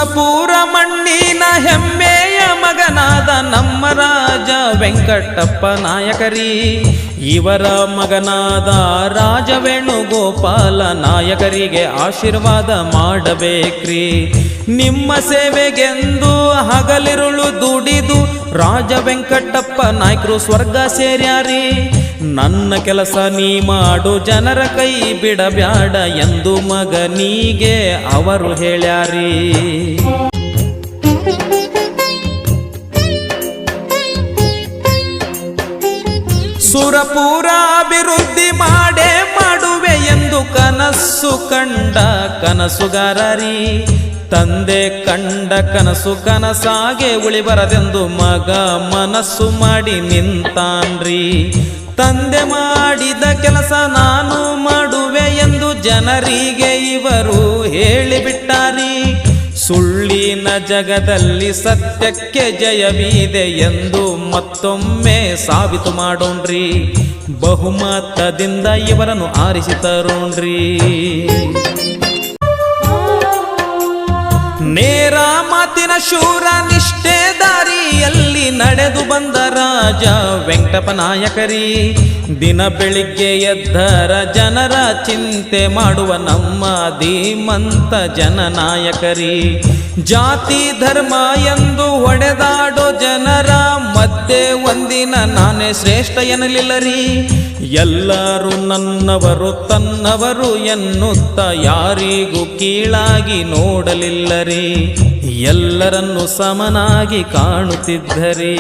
ಸುರಪುರ ಮಣ್ಣಿನ ಹೆಮ್ಮೆಯ ಮಗನಾದ ನಮ್ಮ ರಾಜ ವೆಂಕಟಪ್ಪ ನಾಯಕರಿ. ಇವರ ಮಗನಾದ ರಾಜ ವೇಣುಗೋಪಾಲ ನಾಯಕರಿಗೆ ಆಶೀರ್ವಾದ ಮಾಡಬೇಕ್ರಿ. ನಿಮ್ಮ ಸೇವೆಗೆಂದು ಹಗಲಿರುಳು ದುಡಿದು ರಾಜ ವೆಂಕಟಪ್ಪ ನಾಯಕರು ಸ್ವರ್ಗ ಸೇರ್ಯಾರಿ. ನನ್ನ ಕೆಲಸ ನೀ ಮಾಡು, ಜನರ ಕೈ ಬಿಡಬ್ಯಾಡ ಎಂದು ಮಗನಿಗೆ ಅವರು ಹೇಳ್ಯಾರಿ. ಸುರಪುರ ಅಭಿವೃದ್ಧಿ ಮಾಡೇ ಮಾಡುವೆ ಎಂದು ಕನಸು ಕಂಡ ಕನಸುಗಾರರಿ. ತಂದೆ ಕಂಡ ಕನಸು ಕನಸಾಗೆ ಉಳಿಬರದೆಂದು ಮಗ ಮನಸ್ಸು ಮಾಡಿ ನಿಂತಾನ್ರಿ. ತಂದೆ ಮಾಡಿದ ಕೆಲಸ ನಾನು ಮಾಡುವೆ ಎಂದು ಜನರಿಗೆ ಇವರು ಹೇಳಿಬಿಟ್ಟಾರಿ. ಸುಳ್ಳಿನ ಜಗದಲ್ಲಿ ಸತ್ಯಕ್ಕೆ ಜಯವಿದೆ ಎಂದು ಮತ್ತೊಮ್ಮೆ ಸಾಬೀತು ಮಾಡೋಣ್ರಿ. ಬಹುಮತದಿಂದ ಇವರನ್ನು ಆರಿಸಿ ತರೋಣ್ರಿ. ನೇರ ಮಾತಿನ ಶೂರ ನಿಷ್ಠೆ ದಾರಿಯಲ್ಲಿ ನಡೆದು ಬಂದ ರಾಜ ವೆಂಕಟಪ್ಪ ನಾಯಕರಿ. ದಿನ ಬೆಳಿಗ್ಗೆ ಎದ್ದರ ಜನರ ಚಿಂತೆ ಮಾಡುವ ನಮ್ಮ ಧೀಮಂತ ಜನನಾಯಕರಿ. ಜಾತಿ ಧರ್ಮ ಎಂದು ಹೊಡೆದಾಡೋ ಜನರ ಮಧ್ಯೆ ಒಂದಿನ ನಾನೇ ಶ್ರೇಷ್ಠ ಎನ್ನಲಿಲ್ಲರಿ. ಎಲ್ಲರೂ ನನ್ನವರು ತನ್ನವರು ಎನ್ನುತ್ತ ಯಾರಿಗೂ ಕೀಳಾಗಿ ನೋಡಲಿಲ್ಲರಿ. ಎಲ್ಲರನ್ನು ಸಮನಾಗಿ ಕಾಣುತ್ತಿದ್ದರಿ.